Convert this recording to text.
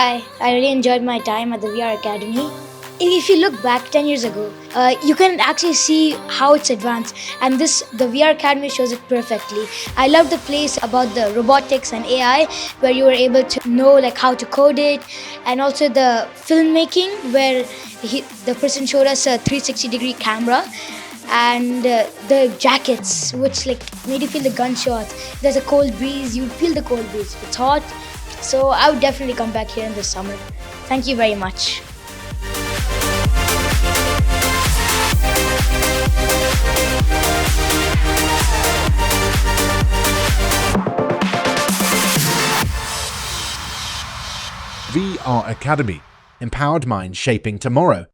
Hi, I really enjoyed my time at the VR Academy. If you look back 10 years ago, you can actually see how it's advanced, and the VR Academy shows it perfectly. I love the place about the robotics and AI, where you were able to know like how to code it, and also the filmmaking, where the person showed us a 360-degree camera, and the jackets, which like made you feel the gunshots. There's a cold breeze, you feel the cold breeze. It's hot, so I would definitely come back here in the summer. Thank you very much. VR Academy, empowered minds shaping tomorrow.